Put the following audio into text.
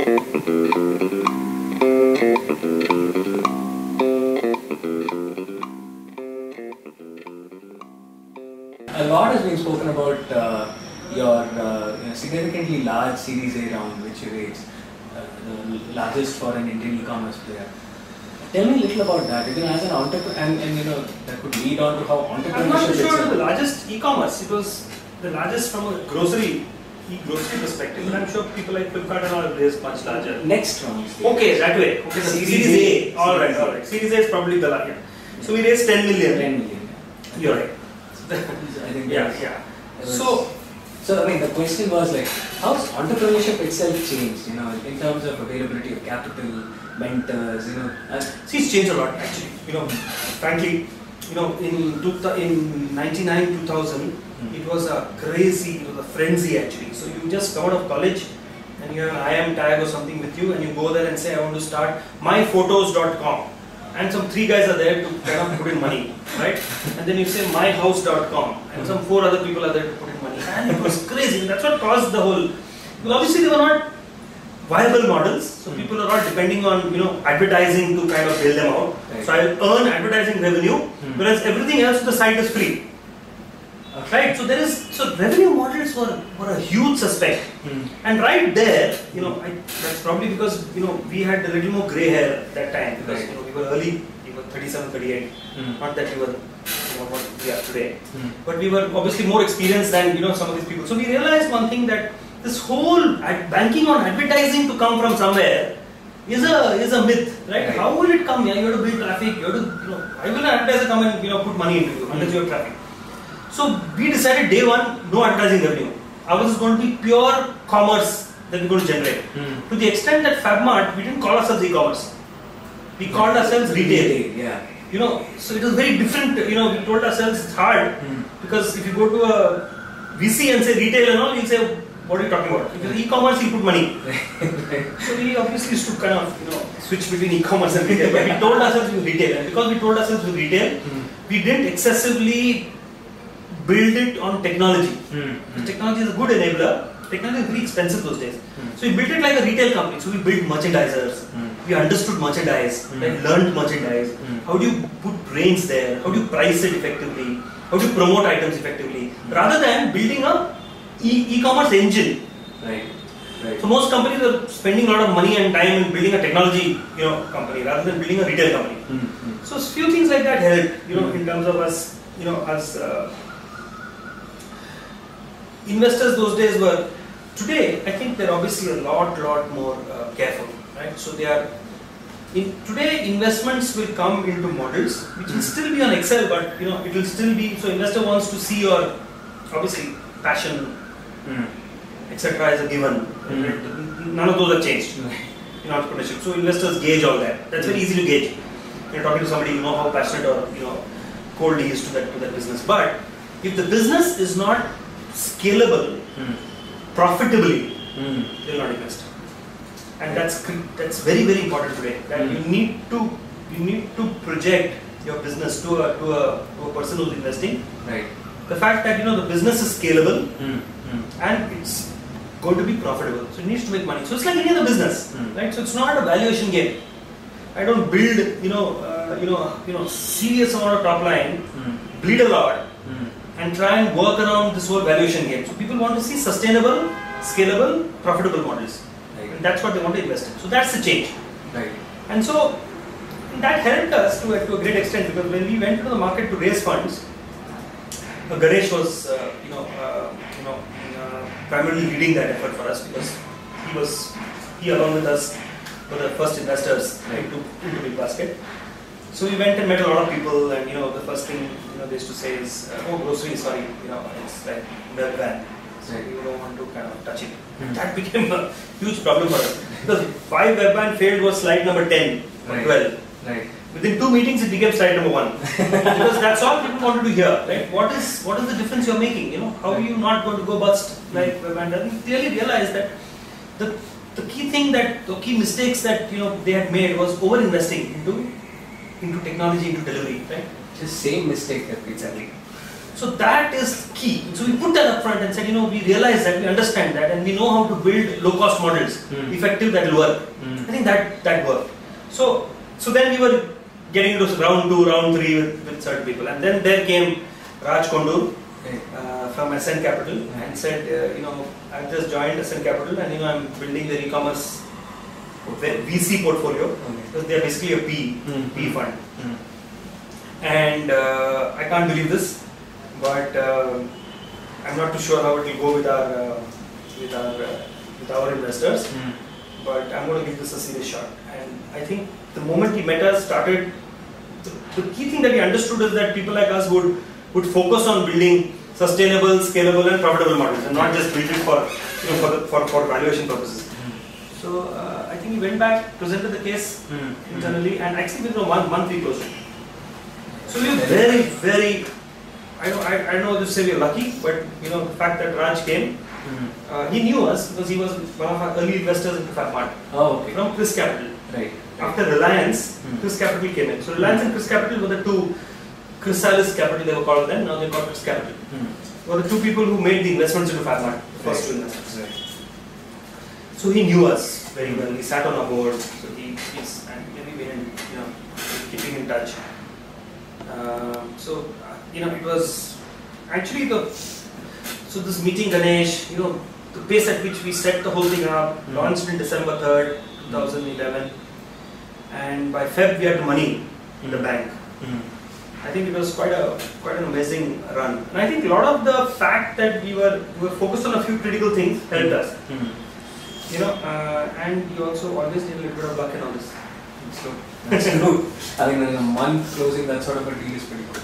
A lot has been spoken about your significantly large Series A round which you raised, the largest for an Indian e-commerce player. Tell me a little about that. As an entrepreneur, and that could lead on to how entrepreneurship. I'm not sure of the largest e-commerce. It was the largest from a grocery perspective, but I'm sure people like Flipkart and all have raised much larger. Next round. Okay, that way. Okay, so Series A. All right. Series A is probably the largest. So we raised 10 million. 10 million. You're right. I think yeah. So I mean, the question was like, how's entrepreneurship itself changed? In terms of availability of capital, mentors. See, it's changed a lot actually. Frankly, in 99, 2000, it was a frenzy actually. So you just come out of college and you have an IM tag or something with you, and you go there and say, I want to start myphotos.com. And some 3 guys are there to kind of put in money, right? And then you say myhouse.com, and some 4 other people are there to put in money. And it was crazy. That's what caused the whole. Well, obviously, they were not viable models, so people are not depending on advertising to kind of bail them out. Right. So I'll earn advertising revenue, whereas everything else to the site is free. Right? So revenue models were a huge suspect. And right there, that's probably because we had a little more grey hair at that time, because we were early, we were 37, 38. Not that we were what we are today, but we were obviously more experienced than some of these people. So we realized one thing, that this whole banking on advertising to come from somewhere is a myth, right? How will it come? You have to build traffic. You have to why will an advertiser come and put money into you unless you have traffic? So we decided day one, no advertising revenue. Ours is going to be pure commerce that we're going to generate. To the extent that FabMart, we didn't call ourselves e-commerce. We called ourselves retail. Yeah. So it was very different. We told ourselves it's hard, because if you go to a VC and say retail and all, you'll say, what are you talking about? If it's e-commerce, you put money. So we obviously used to kind of switch between e-commerce and retail. But we told ourselves it was retail, and because we told ourselves it was retail, we didn't excessively build it on technology. Technology is a good enabler. Technology is very expensive those days. So we built it like a retail company. So we built merchandisers. We understood merchandise, learned merchandise. How do you put brains there? How do you price it effectively? How do you promote items effectively? Rather than building a e-commerce engine. Right. So most companies are spending a lot of money and time in building a technology company rather than building a retail company. So a few things like that helped in terms of us investors those days were. Today, I think they're obviously a lot more careful, right? So today investments will come into models which will still be on Excel, but it will still be, so investor wants to see your obviously passion, etc. is a given. None of those have changed in entrepreneurship. So investors gauge all that. That's very easy to gauge. You're talking to somebody, how passionate or cold he is to that business. But if the business is not scalable profitably, they will not invest. And that's very important today. That you need to project your business to a person who's investing. Right. The fact that the business is scalable and it's going to be profitable, so it needs to make money. So it's like any other business, right? So it's not a valuation game. I don't build serious amount of top line, bleed a lot, and try and work around this whole valuation game. So people want to see sustainable, scalable, profitable models. Right. And that's what they want to invest in. So that's the change. Right. And so that helped us to a great extent, because when we went to the market to raise funds, Ganesh was primarily leading that effort for us, because he along with us were the first investors into Big Basket. So we went and met a lot of people, and the first thing they used to say is, oh, grocery, sorry, it's like milk van, so we don't want to kind of touch it. That became a huge problem for us, because why webvan failed was slide number 10 or 12. Right. Within 2 meetings it became slide number 1, because that's all people wanted to hear, right? What is the difference you're making? How are you not going to go bust like webvan? And we clearly realized that the key mistakes that they had made was over investing into technology, into delivery, right? The same mistake that we did. So that is key. So we put that up front and said, we realize that, we understand that, and we know how to build low-cost models, effective, that will work. I think that worked. So then we were getting into round 2, round 3 with certain people, and then there came Raj Kondur from SN Capital and said, I've just joined SN Capital, and I'm building the e-commerce VC portfolio, because they are basically a PE fund. And I can't believe this, but I'm not too sure how it will go with our investors. But I'm going to give this a serious shot. And I think the moment he met us, the key thing that he understood is that people like us would focus on building sustainable, scalable, and profitable models, and not just build it for valuation purposes. So I think he went back, presented the case internally, and actually within 1 month we closed it. So we were very, very, I don't know what to say, we are lucky, but the fact that Raj came, he knew us because he was one of our early investors into FabMart. Oh, okay. From Chris Capital. Right. After Reliance, Chris Capital came in. So Reliance and Chris Capital were the two, Chrysalis Capital they were called then, now they call Chris Capital. Were the two people who made the investments into FabMart, the first two investments. Right. So he knew us very well. He sat on our board. So he's and we've been keeping in touch. It was actually so this meeting, Ganesh, the pace at which we set the whole thing up, launched in December 3rd, 2011, and by Feb we had the money in the bank. I think it was quite an amazing run, and I think a lot of the fact that we were focused on a few critical things helped us. And you also always need a little bit of luck in all this. So that's true. I think in a month closing that sort of a deal is pretty good.